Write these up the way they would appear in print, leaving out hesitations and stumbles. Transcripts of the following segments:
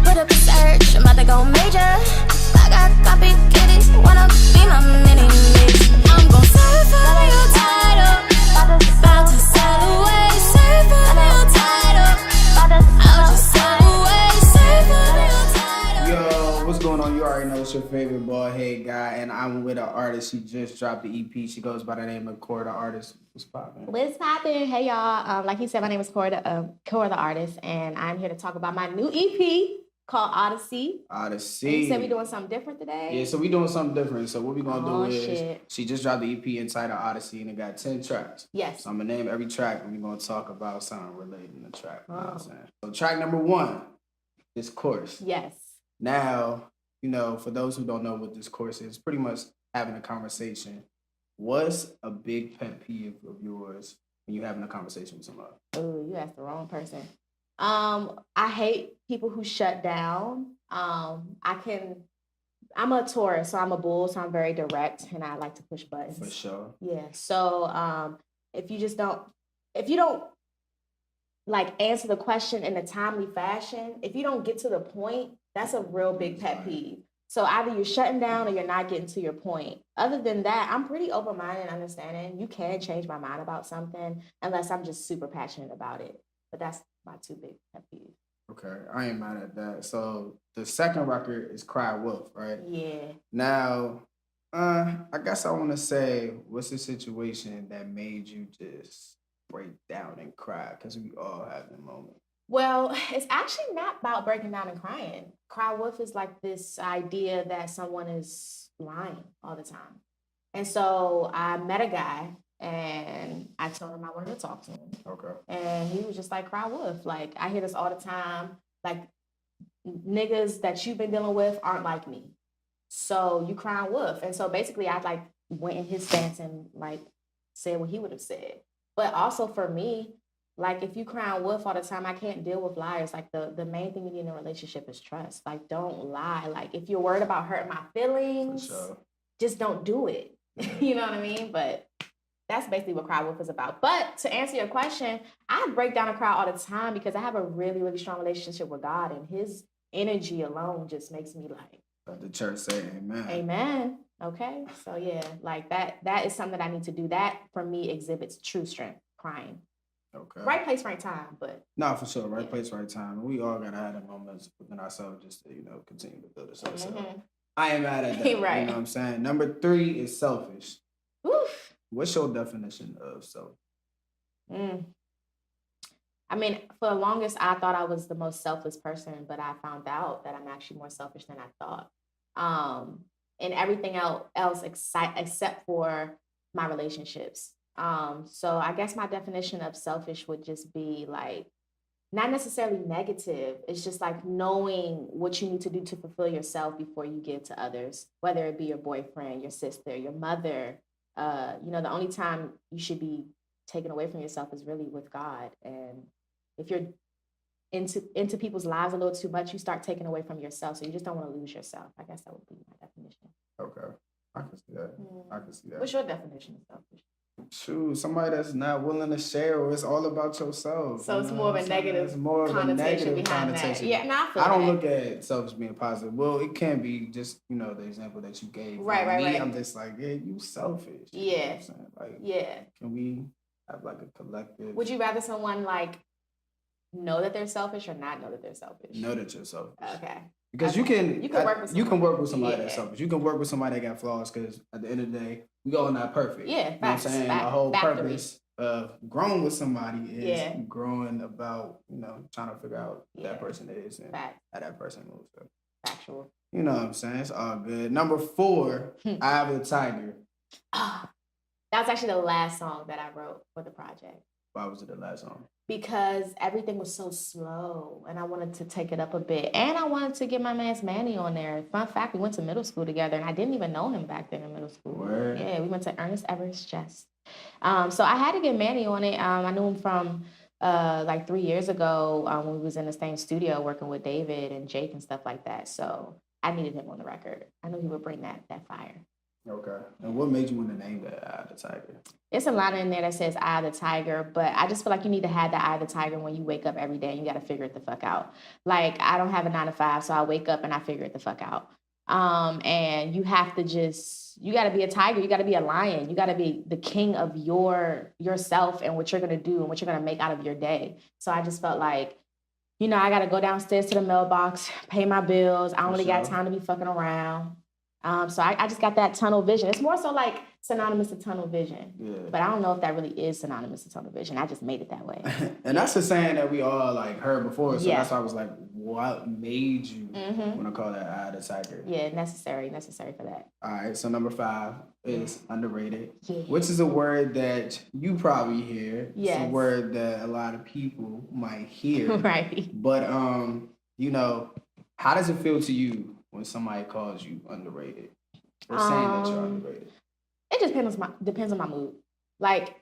Put up a search, I'm about to go major. I got copy kitties, wanna be my mini mix. I'm gon' surf on your title, about to sail away. Surf on your title, I'll just sail away. Surf on your title. Yo, what's going on? You already know it's your favorite bald head guy, and I'm with an artist. She just dropped the EP. She goes by the name of Kora The Artist. What's poppin'? What's poppin'? Hey y'all. Like he said, my name is Kora The Artist, and I'm here to talk about my new EP called Odyssey. Odyssey. And you said we doing something different today? Yeah, so we doing something different. So what we gonna do is shit. she just dropped the EP entitled Odyssey, and it got 10 tracks. Yes. So I'm gonna name every track, and we're gonna talk about something relating to the track. You know what I'm saying? So track number 1 is Course. Yes. Now, you know, for those who don't know what this course is, pretty much having a conversation. What's a big pet peeve of yours when you're having a conversation with somebody? Oh, you asked the wrong person. I hate people who shut down. I'm a Taurus, so I'm a bull, so I'm very direct, and I like to push buttons. For sure. Yeah. So if you don't like answer the question in a timely fashion, if you don't get to the point, that's a real big pet peeve. So either you're shutting down or you're not getting to your point. Other than that, I'm pretty open-minded and understanding. You can change my mind about something unless I'm just super passionate about it. But that's my 2 big pet peeves. Okay, I ain't mad at that. So the second record is Cry Wolf, right? Yeah. Now, I guess I want to say, what's the situation that made you just break down and cry? Because we all have the moment. Well, it's actually not about breaking down and crying. Cry wolf is like this idea that someone is lying all the time. And so I met a guy and I told him I wanted to talk to him. Okay. And he was just like, cry wolf. Like, I hear this all the time. Like, niggas that you've been dealing with aren't like me. So you crying wolf. And so basically I like went in his stance and like said what he would have said. But also for me, like, if you crying wolf all the time, I can't deal with liars. Like, the main thing you need in a relationship is trust. Like, don't lie. Like, if you're worried about hurting my feelings, sure. Just don't do it. You know what I mean? But that's basically what cry wolf is about. But to answer your question, I break down and cry all the time because I have a really, really strong relationship with God, and his energy alone just makes me like... Let the church say amen. Amen. Okay? So, yeah, like, that is something that I need to do. That, for me, exhibits true strength, crying. Okay. Right place, right time, but... No, for sure. Right place, right time. We all got to have the moments within ourselves just to, continue to build ourselves up. I ain't mad at that. Right. You know what I'm saying? Number 3 is selfish. Oof. What's your definition of selfish? I mean, for the longest, I thought I was the most selfless person, but I found out that I'm actually more selfish than I thought. And everything else except for my relationships. So I guess my definition of selfish would just be like, not necessarily negative. It's just like knowing what you need to do to fulfill yourself before you give to others, whether it be your boyfriend, your sister, your mother. The only time you should be taken away from yourself is really with God. And if you're into people's lives a little too much, you start taking away from yourself. So you just don't want to lose yourself. I guess that would be my definition. Okay. I can see that. I can see that. What's your definition of selfish? True, somebody that's not willing to share, or it's all about yourself. So it's more of a negative It's more of a negative behind connotation. that. Yeah, I don't look at selfish being positive. Well, it can be just, the example that you gave. Right. I'm just like, yeah, you selfish. Yeah. You know what I'm saying? Like, yeah. Can we have like a collective? Would you rather someone like know that they're selfish or not know that they're selfish? Know that you're selfish. Okay. Because you can work with somebody yeah. that's selfish. You can work with somebody that got flaws, because at the end of the day, we all not perfect. Yeah, you know what I'm saying? The whole purpose of growing with somebody is growing about, trying to figure out who that person is and how that person moves. So. Factual. You know what I'm saying? It's all good. Number 4, Eye of the Tiger. That was actually the last song that I wrote for the project. Why was it the last song? Because everything was so slow and I wanted to take it up a bit. And I wanted to get my man's Manny on there. Fun fact, we went to middle school together and I didn't even know him back then in middle school. Word. Yeah, we went to Ernest Everest Chess. So I had to get Manny on it. I knew him from like 3 years ago when we was in the same studio working with David and Jake and stuff like that. So I needed him on the record. I knew he would bring that fire. Okay. And what made you want to name that Eye of the Tiger? It's a line in there that says "Eye of the Tiger," but I just feel like you need to have the Eye of the Tiger when you wake up every day. And you got to figure it the fuck out. Like I don't have a 9 to 5, so I wake up and I figure it the fuck out. And you have to you got to be a tiger. You got to be a lion. You got to be the king of yourself and what you're gonna do and what you're gonna make out of your day. So I just felt like, I got to go downstairs to the mailbox, pay my bills. I don't really got time to be fucking around. So I just got that tunnel vision. It's more so like synonymous to tunnel vision. Yeah. But I don't know if that really is synonymous to tunnel vision. I just made it that way. And that's a saying that we all like heard before. So that's why I was like, what made you want to call that Eye of the Tiger? Yeah, necessary for that. All right, so number 5 is underrated, which is a word that you probably hear. Yes. It's a word that a lot of people might hear. Right. But, how does it feel to you when somebody calls you underrated or saying that you're underrated? It depends on my mood. Like,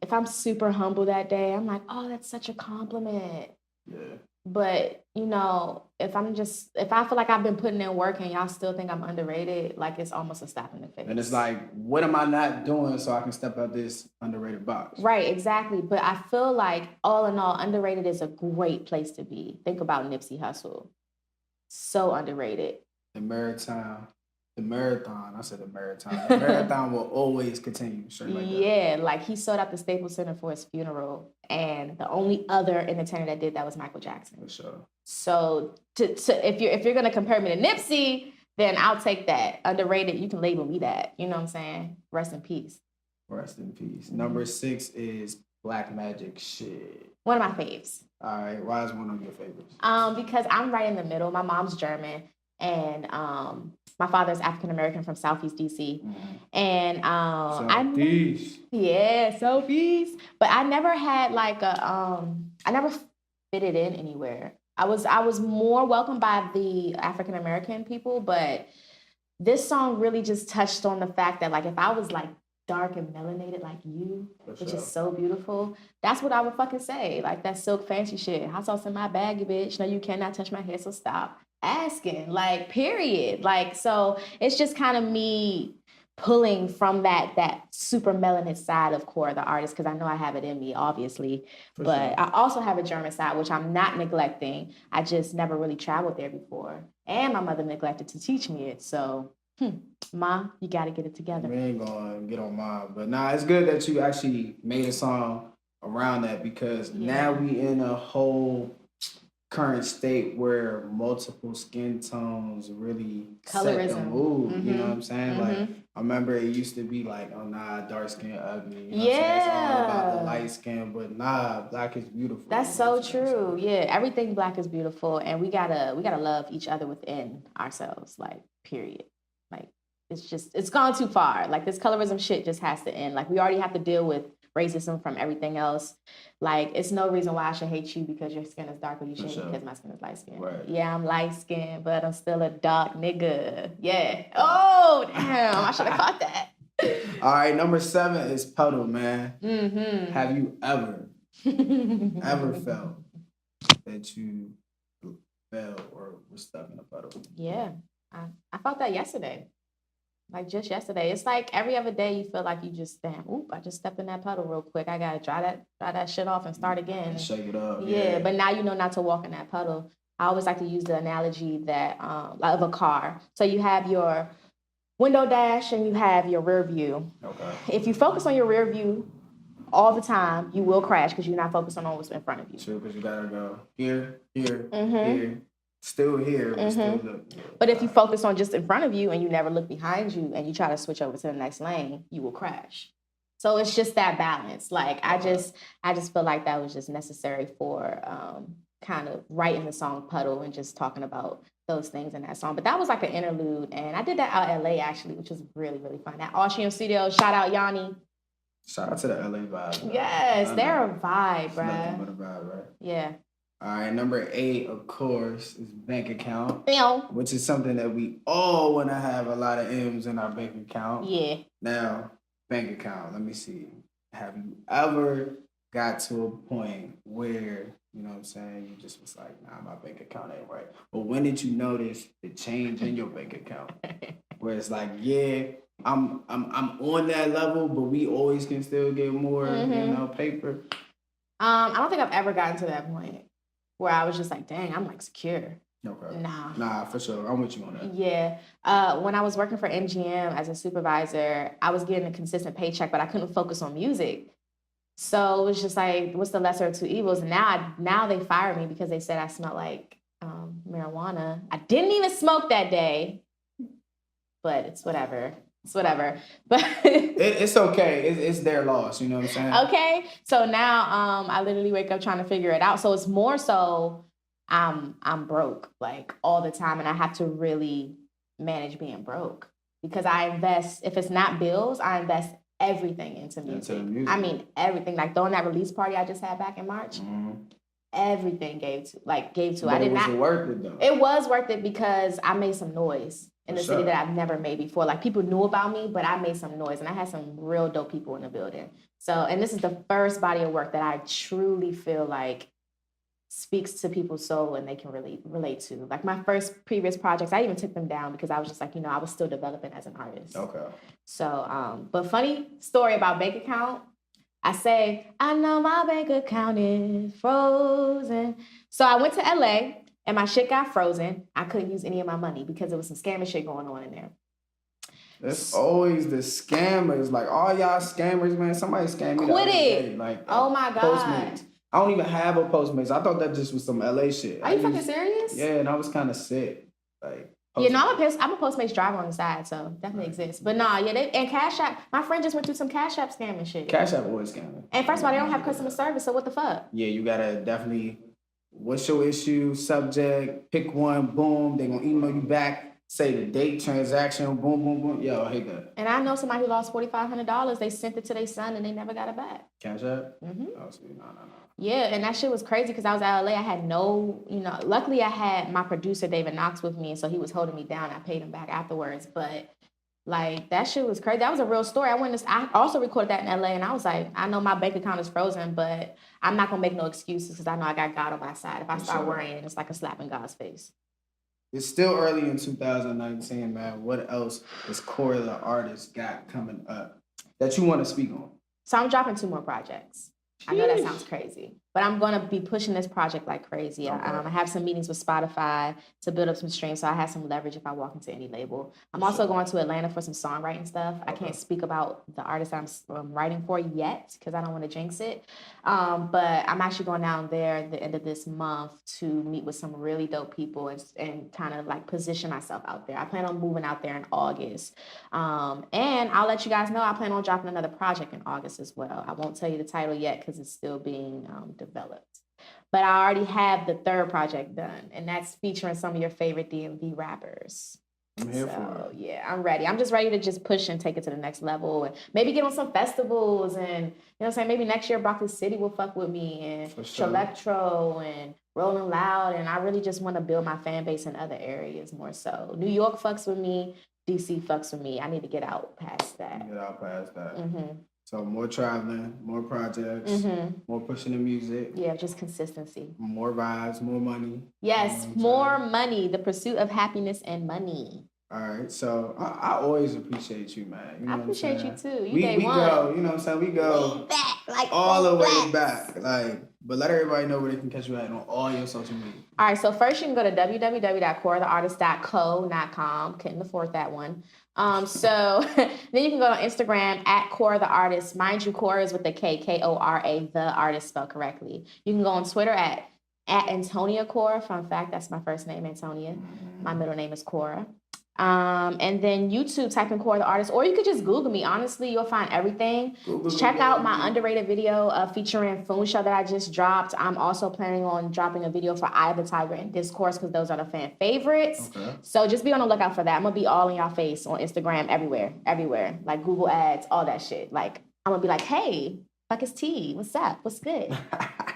if I'm super humble that day, I'm like, oh, that's such a compliment. Yeah. But, if I feel like I've been putting in work and y'all still think I'm underrated, like it's almost a slap in the face. And it's like, what am I not doing so I can step out this underrated box? Right, exactly. But I feel like all in all, underrated is a great place to be. Think about Nipsey Hussle. So underrated. The marathon will always continue. Like he sold out the Staples Center for his funeral, and the only other entertainer that did that was Michael Jackson. For sure. So if you're gonna compare me to Nipsey, then I'll take that. Underrated, you can label me that. You know what I'm saying? Rest in peace. Rest in peace. Number 6 is Black Magic Shit. One of my faves. All right, why is one of your favorites? Because I'm right in the middle. My mom's German. And my father's African American from Southeast DC, and Southeast. Southeast. But I never had like I never fitted in anywhere. I was more welcomed by the African American people, but this song really just touched on the fact that like if I was like dark and melanated like you, which is so beautiful, that's what I would fucking say. Like that silk fancy shit. Hot sauce in my bag, you bitch. No, you cannot touch my hair, so stop asking, like, period. Like, so it's just kind of me pulling from that super melanin side of Kora the Artist, because I know I have it in me, obviously. But I also have a German side, which I'm not neglecting. I just never really traveled there before. And my mother neglected to teach me it. So, Ma, you got to get it together. We ain't going to get on Mom. But it's good that you actually made a song around that, because now we in a whole current state where multiple skin tones really set the mood. You know what I'm saying? Like, I remember it used to be like, oh nah, dark skin ugly. You know what I'm saying? It's all about the light skin, but nah, black is beautiful. That's so true. Yeah, everything black is beautiful, and we gotta love each other within ourselves. Like, period. Like, it's gone too far. Like, this colorism shit just has to end. Like, we already have to deal with racism from everything else. Like, it's no reason why I should hate you because your skin is darker. You shouldn't because my skin is light skin. Right. Yeah, I'm light skinned, but I'm still a dark nigga. Yeah. Oh, damn. I should have caught that. All right, number 7 is puddle, man. Have you ever felt that you fell or were stuck in a puddle? Yeah. I felt that yesterday. Like, just yesterday. It's like every other day you feel like you just, damn, I just stepped in that puddle real quick. I got to dry that shit off and start again. And shake it up. Yeah, but now you know not to walk in that puddle. I always like to use the analogy that of a car. So you have your window dash and you have your rear view. Okay. If you focus on your rear view all the time, you will crash because you're not focusing on what's in front of you. True, because you got to go here, here. Still here, but still look. But if you focus on just in front of you and you never look behind you and you try to switch over to the next lane, you will crash. So it's just that balance. Like, I just feel like that was just necessary for kind of writing the song Puddle and just talking about those things in that song. But that was like an interlude, and I did that out in LA actually, which was really, really fun. That Austrian studio, shout out Yanni. Shout out to the LA vibe. Yes, they're a vibe, bro. Nothing but a vibe, right? Yeah. All right, number 8, of course, is bank account, which is something that we all want to have a lot of M's in our bank account. Yeah. Now, bank account, let me see. Have you ever got to a point where, you know what I'm saying, you just was like, nah, my bank account ain't right. But when did you notice the change in your bank account? Where it's like, yeah, I'm on that level, but we always can still get more, paper. I don't think I've ever gotten to that point where I was just like, dang, I'm like secure. Okay. Nah, for sure. I'm with you on that. Yeah. When I was working for MGM as a supervisor, I was getting a consistent paycheck, but I couldn't focus on music. So it was just like, what's the lesser of two evils? And now they fired me because they said I smelled like marijuana. I didn't even smoke that day, but it's whatever. It's whatever. But it's okay. It's their loss. You know what I'm saying? Okay. So now I literally wake up trying to figure it out. So it's more so I'm broke like all the time, and I have to really manage being broke because I invest. If it's not bills, I invest everything into music. I mean everything. Like throwing that release party I just had back in March. Everything gave to. But I did not. Worth it though. It was worth it because I made some noise in the city that I've never made before. Like people knew about me, but I made some noise, and I had some real dope people in the building. So, and this is the first body of work that I truly feel like speaks to people's soul and they can relate to. Like my previous projects, I even took them down because I was just like, I was still developing as an artist. Okay. So, but funny story about bank account. I say, I know my bank account is frozen. So I went to LA and my shit got frozen. I couldn't use any of my money because there was some scamming shit going on in there. It's always the scammers. Like all y'all scammers, man. Somebody scammed me. Quit it. Like, oh my God. Postmates. I don't even have a Postmates. I thought that just was some LA shit. Are you fucking serious? Yeah, and I was kind of sick. Like, Postmates. Yeah, no, I'm a Postmates driver on the side, so definitely exists. But nah, yeah, and Cash App. My friend just went through some Cash App scamming shit. Cash App always scamming. And first of all, they don't have customer service, so what the fuck? Yeah, you gotta definitely. What's your issue? Subject. Pick one. Boom. They gonna email you back. Say the date, transaction, boom, boom, boom. Yo, I hate that. And I know somebody who lost $4,500. They sent it to their son and they never got it back. Cash App? Mm-hmm. Oh, sweet. No. Yeah, and that shit was crazy because I was at LA. I had no, luckily I had my producer, David Knox, with me. And so he was holding me down. I paid him back afterwards. But like, that shit was crazy. That was a real story. I also recorded that in LA and I was like, I know my bank account is frozen, but I'm not going to make no excuses because I know I got God on my side. If I start worrying, it's like a slap in God's face. It's still early in 2019, man. What else is Kora the Artist got coming up that you want to speak on? So I'm dropping 2 more projects. I know that sounds crazy, but I'm going to be pushing this project like crazy. Okay. I have some meetings with Spotify to build up some streams, so I have some leverage if I walk into any label. I'm also going to Atlanta for some songwriting stuff. Okay. I can't speak about the artist I'm writing for yet because I don't want to jinx it. But I'm actually going down there at the end of this month to meet with some really dope people and kind of like position myself out there. I plan on moving out there in August. And I'll let you guys know I plan on dropping another project in August as well. I won't tell you the title yet because it's still being developed. But I already have the 3rd project done, and that's featuring some of your favorite DMV rappers. I'm here for it. Yeah, I'm ready. I'm just ready to just push and take it to the next level and maybe get on some festivals and, you know what I'm saying, maybe next year Broccoli City will fuck with me and Electro and Rolling Loud, and I really just want to build my fan base in other areas more so. New York fucks with me. DC fucks with me. I need to get out past that. Mm-hmm. So more traveling, more projects, more pushing the music. Yeah, just consistency. More vibes, more money. Yes, more money. The pursuit of happiness and money. All right, so I always appreciate you, man. You know I appreciate you too. We go, you know what I'm saying? We go way back, like all the way back. But let everybody know where they can catch you at on all your social media. All right, so first you can go to www.koratheartist.co.com. Couldn't afford that one. So then you can go on Instagram at Kora The Artist. Mind you, Kora is with the K, K-O-R-A, the artist spelled correctly. You can go on Twitter at Antonia Kora. Fun fact, that's my first name, Antonia. My middle name is Kora. And then YouTube, type in Kora The Artist, or you could just Google me. Honestly, you'll find everything. Check out my underrated video featuring Foon Show that I just dropped. I'm also planning on dropping a video for Eye of the Tiger and Discourse because those are the fan favorites. Okay. So just be on the lookout for that. I'm gonna be all in y'all face on Instagram, everywhere, like Google ads, all that shit. Like I'm gonna be like, hey, fuck is T? What's up? What's good?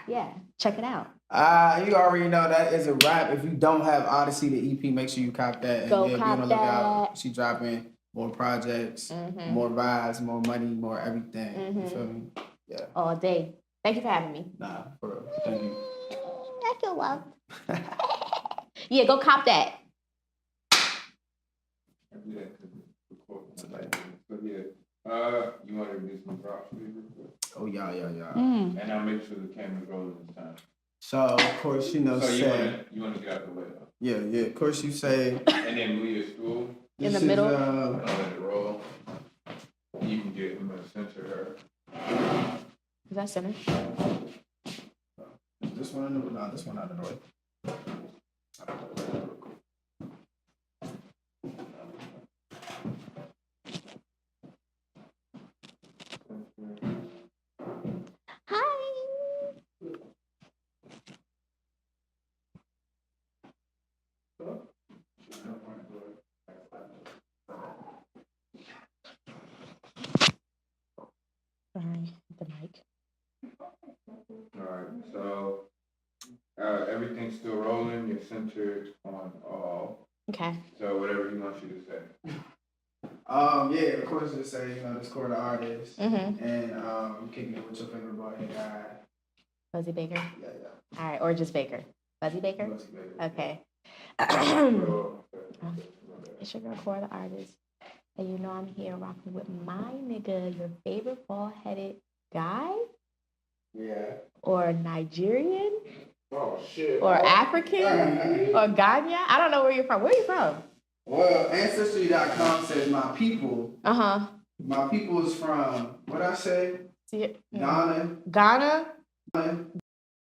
Yeah, check it out. You already know that is a wrap. If you don't have Odyssey, the EP, make sure you cop that. And Go be cop on the lookout. that. She dropping more projects, more vibes, more money, more everything. You feel me? Yeah. All day. Thank you for having me. Nah, for real. Thank you. I feel loved. Yeah, go cop that. You want to do some drops, please? Oh, yeah. And I'll make sure the camera's rolling this time. So, of course, you know, So say. you want to get out the way, though. Yeah. Of course, you say. And then move your stool. In the middle? I'll let it roll. You can get him to center her. Is that center? This one, no, this one out of the way. Hi. Sorry, the mic. Alright, so everything's still rolling. You're centered on all. Okay. So whatever he wants you to say. Yeah, of course, just say, you know, this Kora The Artist. Mm-hmm. And kicking it with your favorite boy guy. Fuzzy Baker. Yeah. All right, or just Baker. Fuzzy Baker. Fuzzy Baker. Okay. It's your girl Kora The Artist, and you know I'm here rocking with my nigga, your favorite bald-headed guy, Yeah. or Nigerian, Oh shit. or African, or Ghana. I don't know where you're from. Where are you from? Well, Ancestry.com says my people. My people is from, what I say? See it? Ghana. Ghana.